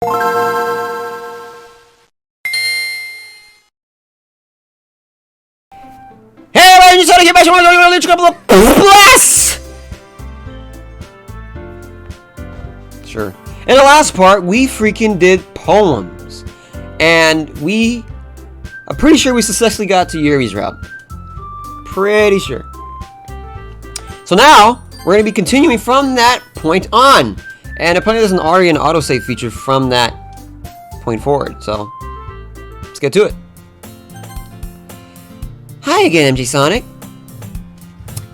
Hey, everybody, just want to get back to a couple of blasts! Sure. In the last part, we freaking did poems. And I'm pretty sure we successfully got to Yuri's route. Pretty sure. So now, we're going to be continuing from that point on. And apparently there's already an autosave feature from that point forward. So, let's get to it. Hi again, MJ Sonic.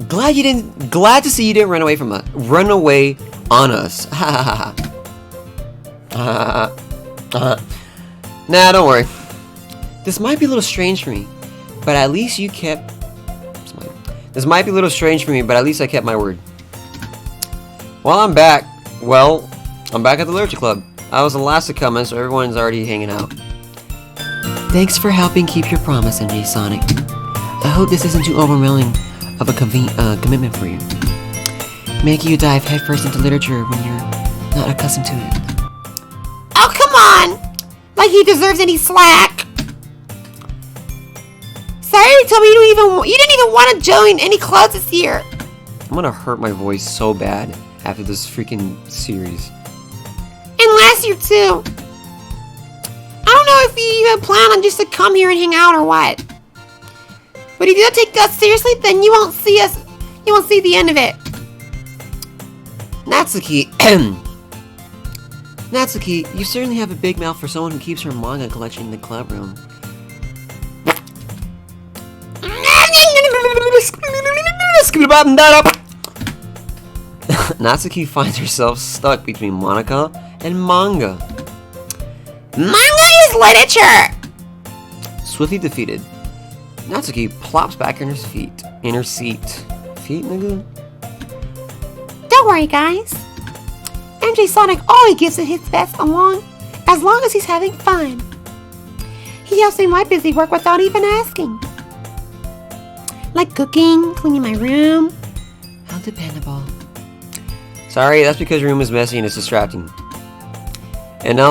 Glad to see you didn't run away from us. Run away on us. Ha ha ha. Nah, don't worry. This might be a little strange for me, but at least you kept... This might be a little strange for me, but at least I kept my word. Well, I'm back. Well, I'm back at the Literature Club. I was the last to come in, so everyone's already hanging out. Thanks for helping keep your promise, MJ Sonic. I hope this isn't too overwhelming of a commitment for you. Making you dive headfirst into literature when you're not accustomed to it. Oh, come on! Like he deserves any slack. Sorry, you told me you didn't even want to join any clubs this year. I'm gonna hurt my voice so bad after this freaking series. And last year too. I don't know if you even plan on just to come here and hang out or what. But if you don't take us seriously, then you won't see the end of it. Natsuki, Natsuki, you certainly have a big mouth for someone who keeps her manga collection in the club room. Natsuki finds herself stuck between Monica and manga. Manga is literature! Swiftly defeated, Natsuki plops back in her seat. Feet, nigga? Don't worry, guys. MJ Sonic always gives it his best as long as he's having fun. He helps me with my busy work without even asking. Like cooking, cleaning my room. How dependable. Sorry, that's because your room is messy and it's distracting. And you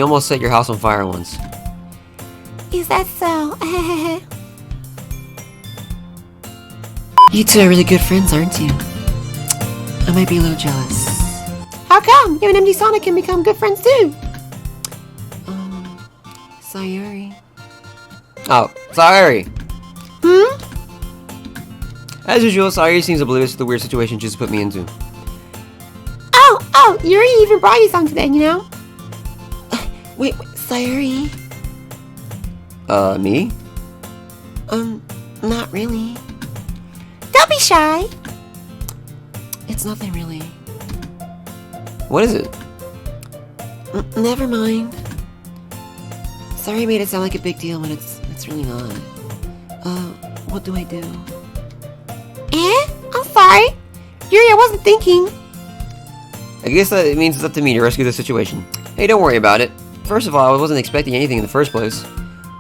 almost set your house on fire once. Is that so? You two are really good friends, aren't you? I might be a little jealous. How come? You and MJ Sonic can become good friends too. Sayuri. Oh, Sayuri. As usual, Sayuri seems oblivious to the weird situation she just put me into. Oh, Yuri even brought you something today, you know? Wait, Sayuri? Me? Not really. Don't be shy. It's nothing really. What is it? Never mind. Sorry, made it sound like a big deal when it's really not. What do I do? I'm sorry. Yuri, I wasn't thinking. I guess that it means it's up to me to rescue the situation. Hey, don't worry about it. First of all, I wasn't expecting anything in the first place.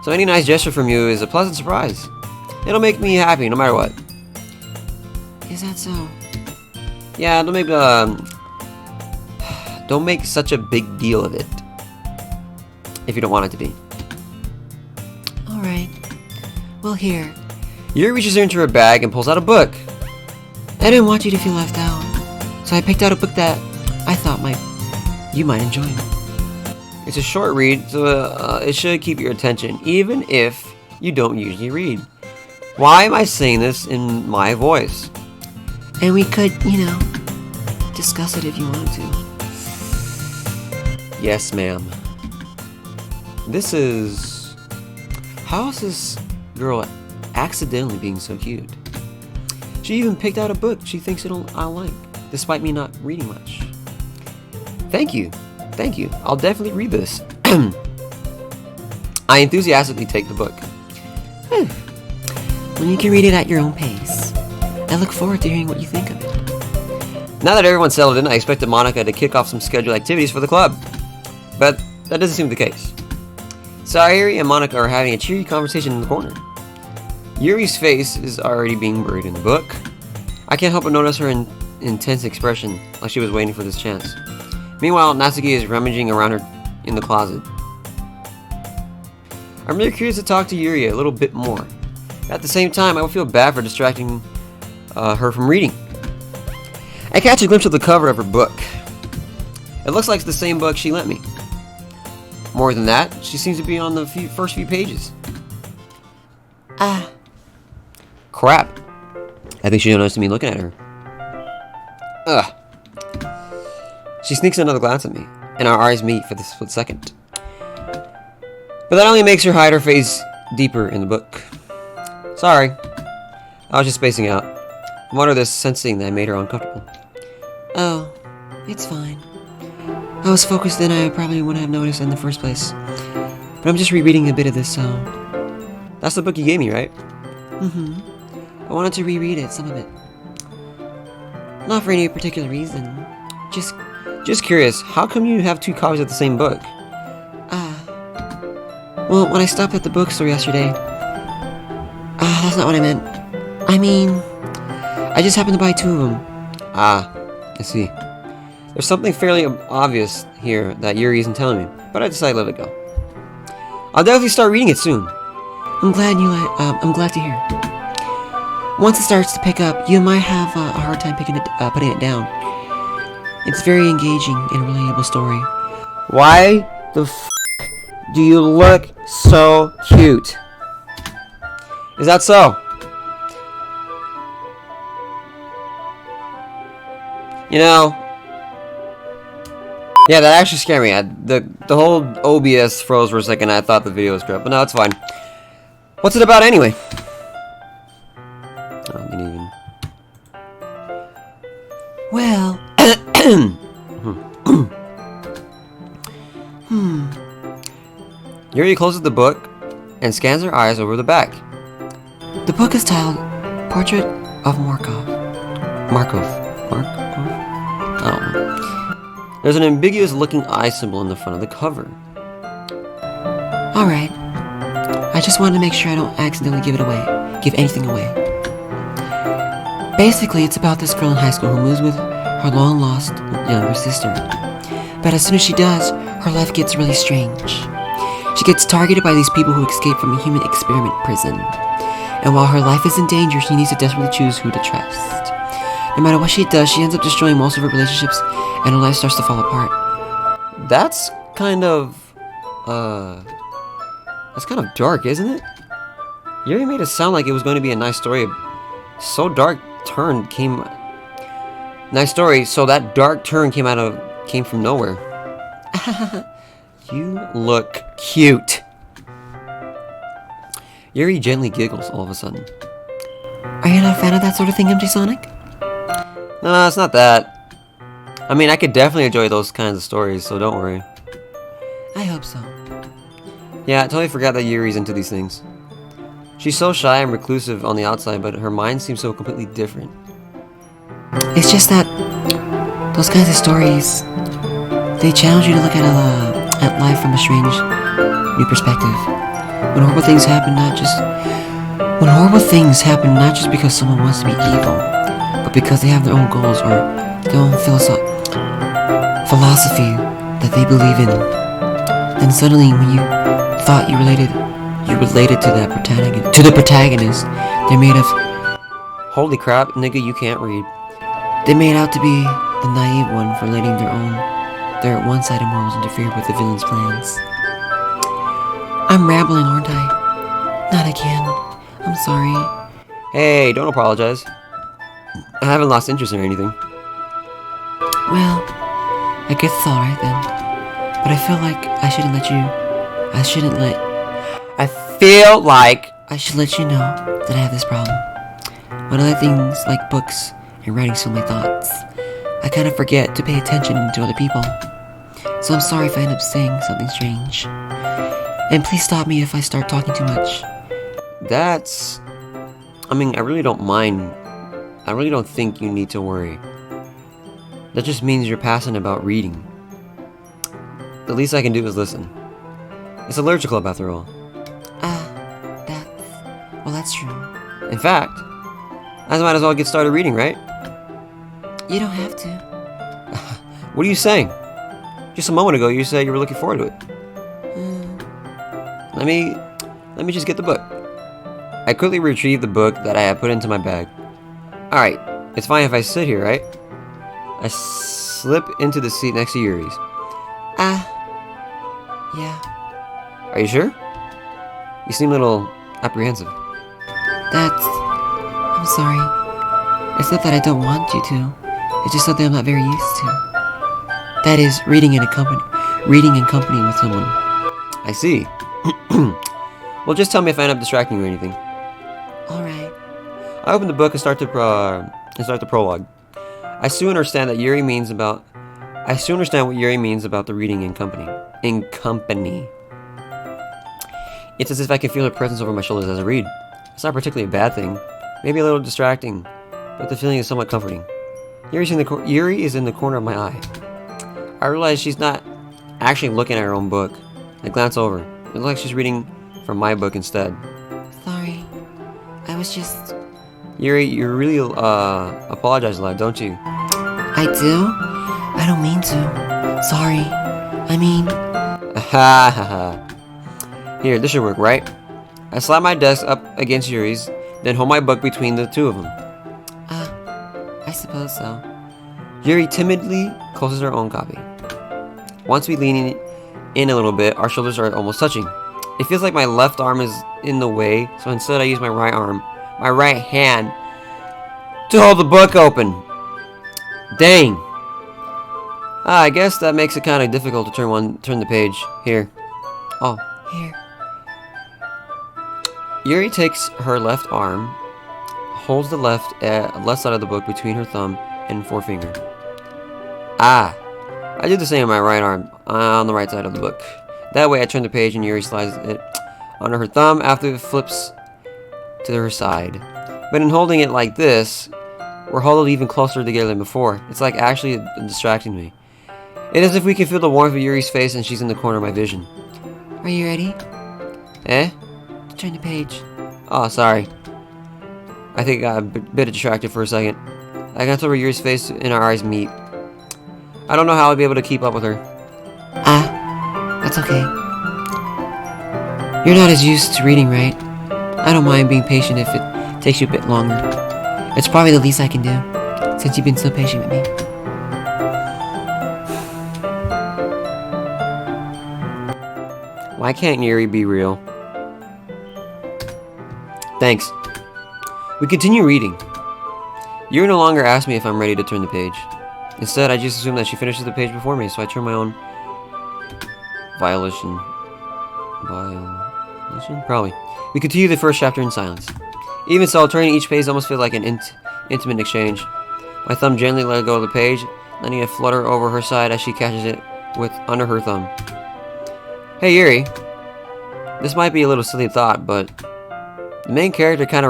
So any nice gesture from you is a pleasant surprise. It'll make me happy no matter what. Is that so? Yeah, don't make such a big deal of it. If you don't want it to be. Alright. Well, here. Yuri reaches into her bag and pulls out a book. I didn't want you to feel left out, so I picked out a book that I thought you might enjoy. It's a short read, so it should keep your attention, even if you don't usually read. Why am I saying this in my voice? And we could, discuss it if you wanted to. Yes, ma'am. How is this girl accidentally being so cute? She even picked out a book she thinks I'll like, despite me not reading much. Thank you. I'll definitely read this. I enthusiastically take the book. When you can read it at your own pace. I look forward to hearing what you think of it. Now that everyone's settled in, I expected Monica to kick off some scheduled activities for the club. But that doesn't seem the case. Sayuri and Monica are having a cheery conversation in the corner. Yuri's face is already being buried in the book. I can't help but notice her intense expression, like she was waiting for this chance. Meanwhile, Natsuki is rummaging around in the closet. I'm really curious to talk to Yuri a little bit more. At the same time, I would feel bad for distracting her from reading. I catch a glimpse of the cover of her book. It looks like the same book she lent me. More than that, she seems to be on the first few pages. Crap. I think she noticed me looking at her. Ugh. She sneaks another glance at me, and our eyes meet for the split second. But that only makes her hide her face deeper in the book. Sorry. I was just spacing out. I'm under this sensing that made her uncomfortable. Oh, it's fine. I was focused and I probably wouldn't have noticed in the first place. But I'm just rereading a bit of this, so... That's the book you gave me, right? Mm-hmm. I wanted to reread it, some of it. Not for any particular reason. Just curious, how come you have 2 copies of the same book? Well, when I stopped at the bookstore yesterday... that's not what I meant. I mean... I just happened to buy 2 of them. I see. There's something fairly obvious here that Yuri isn't telling me, but I decided to let it go. I'll definitely start reading it soon. I'm glad to hear. Once it starts to pick up, you might have a hard time putting it down. It's very engaging and relatable story. Why the f*** do you look so cute? Is that so? You know, yeah, that actually scared me. The whole OBS froze for a second. I thought the video was corrupt, but no, it's fine. What's it about anyway? Oh, I didn't even. Well, Yuri closes the book and scans her eyes over the back. The book is titled Portrait of Markov. Oh. There's an ambiguous looking eye symbol in the front of the cover. Alright. I just wanted to make sure I don't accidentally give anything away. Basically, it's about this girl in high school who moves with her long-lost younger sister. But as soon as she does, her life gets really strange. She gets targeted by these people who escape from a human experiment prison. And while her life is in danger, she needs to desperately choose who to trust. No matter what she does, she ends up destroying most of her relationships, and her life starts to fall apart. That's kind of dark, isn't it? Yuri made it sound like it was going to be a nice story. So dark turn came. Nice story. So that dark turn came from nowhere. You look cute. Yuri gently giggles all of a sudden. Are you not a fan of that sort of thing, MJ Sonic? No, it's not that. I mean, I could definitely enjoy those kinds of stories, so don't worry. I hope so. Yeah, I totally forgot that Yuri's into these things. She's so shy and reclusive on the outside, but her mind seems so completely different. It's just that those kinds of stories, they challenge you to look at life from a strange, new perspective. When horrible things happen, not just because someone wants to be evil, but because they have their own goals or their own philosophy that they believe in. Then suddenly, when you thought you related to the protagonist, they're made of... Holy crap, nigga, you can't read. They made out to be the naive one for letting their one-sided morals interfere with the villain's plans. I'm rambling, aren't I? Not again. I'm sorry. Hey, don't apologize. I haven't lost interest in anything. Well, I guess it's alright then. But I feel like I should let you know that I have this problem. When I let things like books and writing fill my thoughts, I kind of forget to pay attention to other people. So I'm sorry if I end up saying something strange. And please stop me if I start talking too much. I really don't mind. I really don't think you need to worry. That just means you're passionate about reading. The least I can do is listen. It's a literature club after all. That's true. In fact, I might as well get started reading, right? You don't have to. What are you saying? Just a moment ago, you said you were looking forward to it. Let me just get the book. I quickly retrieved the book that I had put into my bag. Alright, it's fine if I sit here, right? I slip into the seat next to Yuri's. Yeah. Are you sure? You seem a little apprehensive. I'm sorry. It's not that I don't want you to. It's just something I'm not very used to. That is, reading in company with someone. I see. Well, just tell me if I end up distracting you or anything. Alright. I open the book and start the prologue. I soon understand what Yuri means about the reading in company. In company. It's as if I can feel her presence over my shoulders as I read. It's not particularly a bad thing. Maybe a little distracting, but the feeling is somewhat comforting. Yuri is in the corner of my eye. I realize she's not actually looking at her own book. I glance over. It looks like she's reading from my book instead. Sorry. I was just... Yuri, you really apologize a lot, don't you? I do? I don't mean to. Sorry. I mean... Ha ha ha. Here, this should work, right? I slap my desk up against Yuri's, then hold my book between the two of them. I suppose so. Yuri timidly closes her own copy. Once we lean in a little bit, our shoulders are almost touching. It feels like my left arm is in the way, so instead I use my right hand, to hold the book open. Dang. I guess that makes it kind of difficult to turn the page. Here. Oh. Here. Yuri takes her left arm, holds the left side of the book between her thumb and forefinger. I do the same with my right arm on the right side of the book. That way I turn the page and Yuri slides it under her thumb after it flips to her side. But in holding it like this, we're huddled even closer together than before. It's like actually distracting me. It is as if we can feel the warmth of Yuri's face and she's in the corner of my vision. Are you ready? Eh? Turn the page. Oh, sorry. I think I got a bit distracted for a second. I glance over Yuri's face and our eyes meet. I don't know how I'll be able to keep up with her. That's okay. You're not as used to reading, right? I don't mind being patient if it takes you a bit longer. It's probably the least I can do, since you've been so patient with me. Why can't Yuri be real? Thanks. We continue reading. Yuri no longer asks me if I'm ready to turn the page. Instead, I just assume that she finishes the page before me, so I turn my own violation? Probably. We continue the first chapter in silence. Even so, turning each page almost feels like an intimate exchange. My thumb gently let go of the page, letting it flutter over her side as she catches it under her thumb. Hey Yuri, this might be a little silly thought, but the main character kind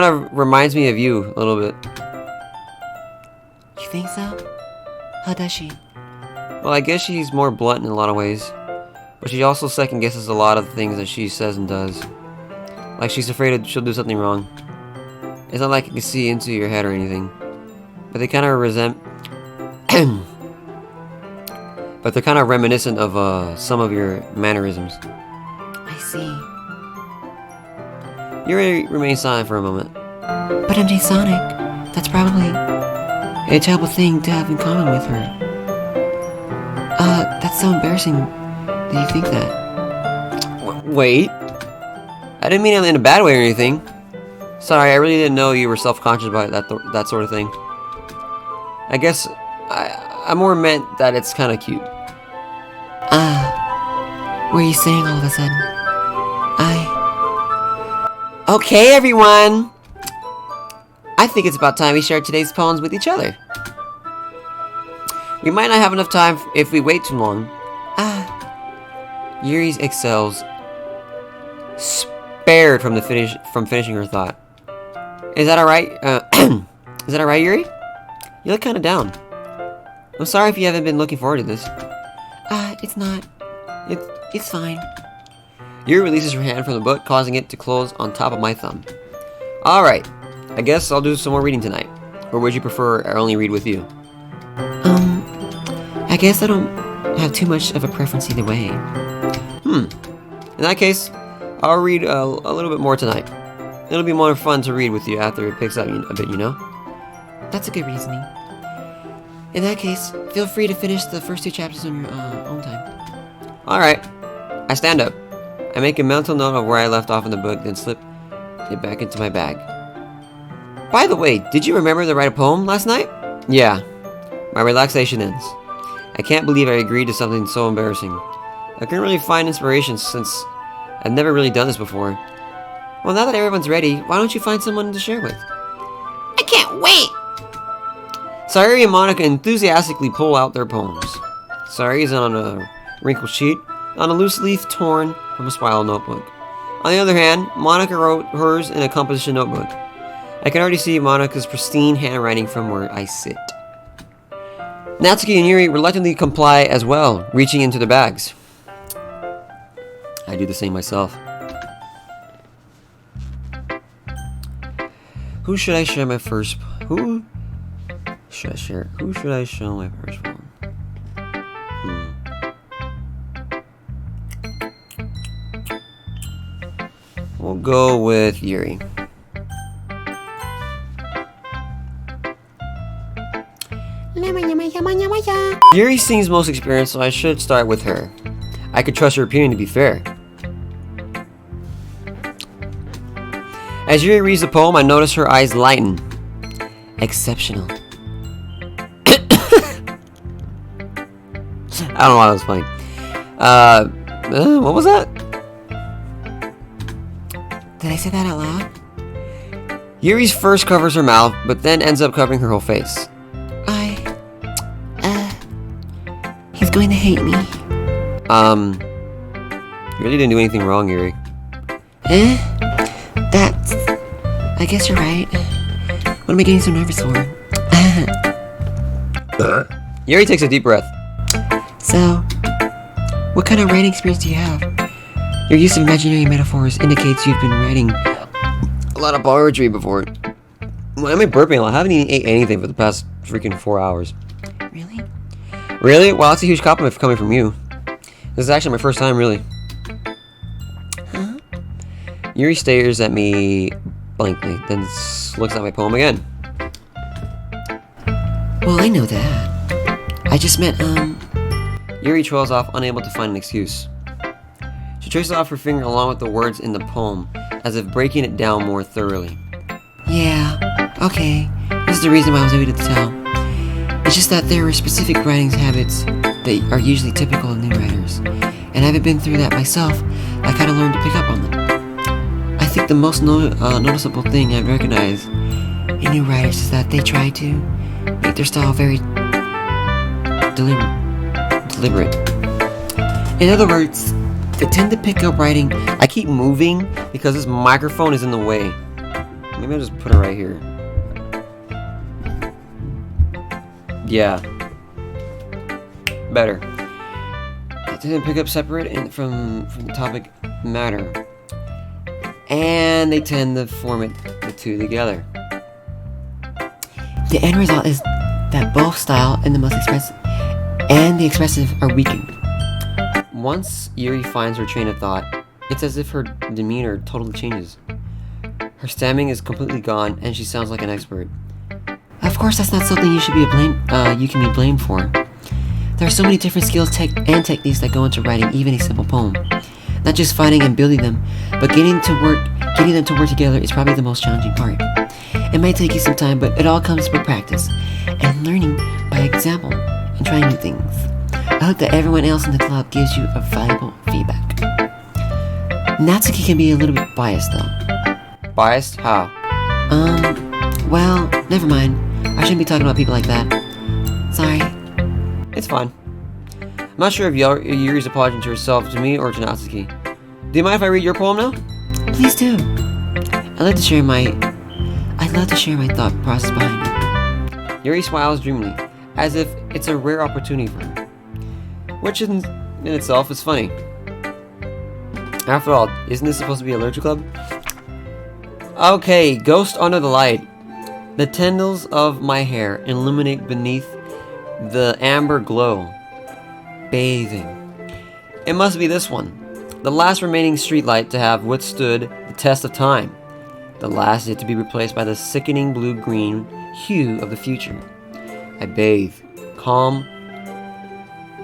of reminds me of you a little bit. You think so? How does she? Well, I guess she's more blunt in a lot of ways, but she also second guesses a lot of the things that she says and does. Like she's afraid she'll do something wrong. It's not like I can see into your head or anything, but they kind of but they're kind of reminiscent of some of your mannerisms. I see. Yuri remains silent for a moment. But MJ Sonic, that's probably a terrible thing to have in common with her. That's so embarrassing that you think that. Wait. I didn't mean it in a bad way or anything. Sorry, I really didn't know you were self-conscious about that sort of thing. I guess I more meant that it's kind of cute. What are you saying all of a sudden? Okay, everyone! I think it's about time we share today's poems with each other. We might not have enough time if we wait too long. Yuri's excels spared from finishing her thought. Is that alright? Is that alright, Yuri? You look kinda down. I'm sorry if you haven't been looking forward to this. It's not. It's fine. Yuri releases her hand from the book, causing it to close on top of my thumb. Alright, I guess I'll do some more reading tonight. Or would you prefer I only read with you? guess I don't have too much of a preference either way. In that case, I'll read a little bit more tonight. It'll be more fun to read with you after it picks up a bit, you know? That's a good reasoning. In that case, feel free to finish the first 2 chapters on your own time. Alright. I stand up. I make a mental note of where I left off in the book, then slip it back into my bag. By the way, did you remember to write a poem last night? Yeah. My relaxation ends. I can't believe I agreed to something so embarrassing. I couldn't really find inspiration since I've never really done this before. Well, now that everyone's ready, why don't you find someone to share with? I can't wait! Sayuri and Monica enthusiastically pull out their poems. Sayuri is on a wrinkled sheet, on a loose leaf torn from a spiral notebook. On the other hand, Monica wrote hers in a composition notebook. I can already see Monica's pristine handwriting from where I sit. Natsuki and Yuri reluctantly comply as well, reaching into their bags. I do the same myself. Who should I show my first poem? We'll go with Yuri. Yuri seems most experienced, so I should start with her. I could trust her opinion to be fair. As Yuri reads the poem, I notice her eyes lighten. Exceptional. I don't know why that was funny. What was that? Did I say that out loud? Yuri's first covers her mouth, but then ends up covering her whole face. He's going to hate me. You really didn't do anything wrong, Yuri. I guess you're right. What am I getting so nervous for? Yuri takes a deep breath. So, what kind of writing experience do you have? Your use of imaginary metaphors indicates you've been writing A lot of poetry before. Why am I burping? I haven't even ate anything for the past freaking 4 hours. Really? Really? Wow, that's a huge compliment for coming from you. This is actually my first time, really. Huh? Yuri stares at me blankly, then looks at my poem again. Well, I know that. I just meant, Yuri trails off, unable to find an excuse. She traces off her finger along with the words in the poem, as if breaking it down more thoroughly. Yeah, okay. This is the reason why I was able to tell. It's just that there are specific writing habits that are usually typical of new writers. And having been through that myself, I kind of learned to pick up on them. I think the most noticeable thing I've recognized in new writers is that they try to make their style very deliberate. In other words, they tend to pick up writing. I keep moving because this microphone is in the way. Maybe I'll just put it right here. Yeah. Better. They tend to pick up separate from the topic matter. And they tend to form the two together. The end result is that both style and the expressive are weakened. Once Yuri finds her train of thought, it's as if her demeanor totally changes. Her stammering is completely gone, and she sounds like an expert. Of course, that's not something you can be blamed for. There are so many different skills and techniques that go into writing even a simple poem. Not just finding and building them, but getting them to work together is probably the most challenging part. It might take you some time, but it all comes with practice and learning by example and trying new things. I hope that everyone else in the club gives you a valuable feedback. Natsuki can be a little bit biased though. Biased? How? Well, never mind. I shouldn't be talking about people like that. Sorry. It's fine. I'm not sure if Yuri's apologizing to herself, to me, or to Natsuki. Do you mind if I read your poem now? Please do. I'd love to share my thought process behind it. Yuri smiles dreamily, as if it's a rare opportunity for her. Which in itself is funny. After all, isn't this supposed to be a literature club? Okay, Ghost Under the Light. The tendrils of my hair illuminate beneath the amber glow. bathing. It must be this one. The last remaining streetlight to have withstood the test of time. The last yet to be replaced by the sickening blue-green hue of the future. I bathe. Calm.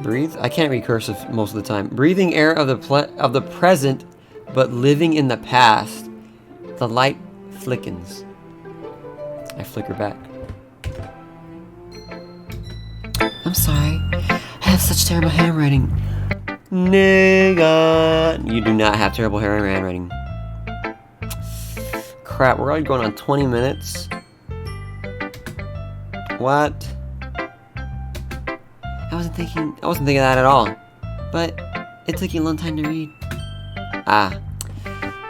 Breathe? I can't read cursive most of the time. Breathing air of the present, but living in the past. The light flickens. I flicker back. I'm sorry. I have such terrible handwriting. Nigga. You do not have terrible handwriting. Crap, we're already going on 20 minutes. What? I wasn't thinking of that at all. But it took you a long time to read.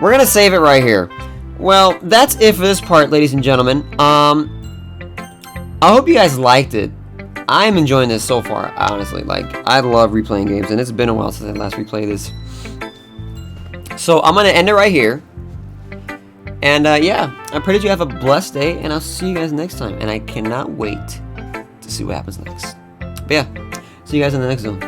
We're gonna save it right here. Well, that's it for this part, ladies and gentlemen. I hope you guys liked it. I'm enjoying this so far, honestly. Like, I love replaying games, and it's been a while since I last replayed this. So I'm gonna end it right here. And yeah, I pray that you have a blessed day, and I'll see you guys next time. And I cannot wait to see what happens next. But yeah, see you guys in the next zone.